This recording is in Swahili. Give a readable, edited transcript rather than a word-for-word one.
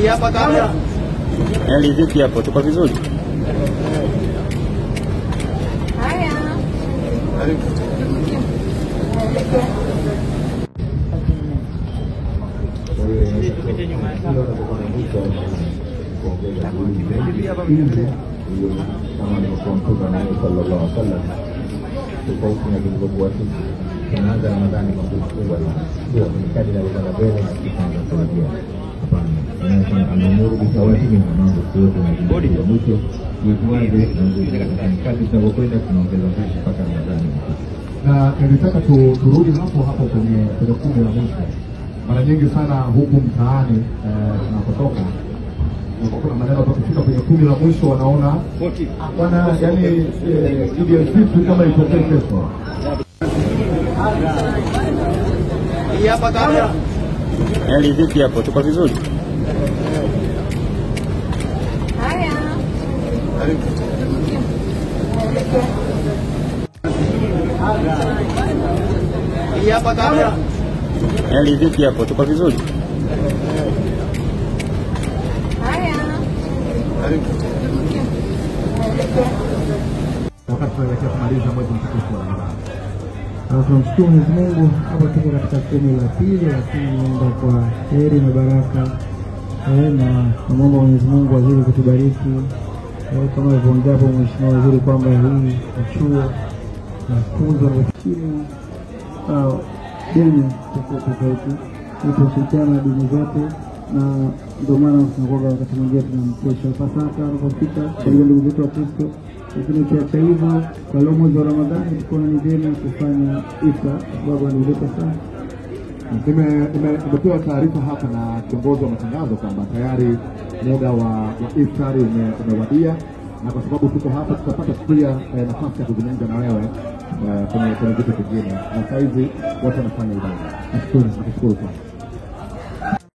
Hii hapa kamera. Vipi hapo? Tuko vizuri? Haya. kama alivyokuwa Mtume sallallahu alaihi wasallam, tofauti na vilivyokuwa sisi. Tunaanza Ramadhani kwa kufunga na sio kadi na ibada mbele na kisha kuanzia. Hapana, tunasema al-umuru bitawatihi na mambo yote na bodi ya mwisho tuanze na ndio katika kadi tunapokwenda tunaongeza mpaka Ramadhani. Na nilitaka turudi hapo kwenye kumi la mwisho. Mara nyingi sana huku mtaani tunapotoka kuna maneno tukifika kwenye kumi la mwisho wanaona wana yani vitu kama itokee kesho. Hii hapa kamera. Vipi hapo? Tuko vizuri? Haya. Hii hapa kamera. Vipi hapo? Tuko vizuri? Haya. Wakati tunaelekea kumaliza mwezi mtukufu wa Ramadhani. Tunamshukuru Mwenyezi Mungu, hapa tuko katika kumi la pili, lakini naomba kwa heri na baraka na naomba Mwenyezi Mungu azidi kutubariki kama alivyoongea hapo Mheshimiwa Waziri kwamba hii chuo na funzo la chini dini tofauti kushirikiana na dini zote, na ndio maana tunakuwa wakati mwingine tunamkesha Pasaka unapofika kwa ndugu zetu wa Kristo. Lakini kiacha hivyo, kwa leo mwezi wa Ramadhani tukaona ni vyema kufanya iftar kwa sababu anileta sana. Nimepewa taarifa hapa na kiongozi wa matangazo kwamba tayari muda wa iftari umewadia, na kwa sababu tuko hapa tutapata pia nafasi ya kuzungumza na wewe kwenye vitu vingine, na sasa hivi watu wanafanya ibada. Nashukuru sana.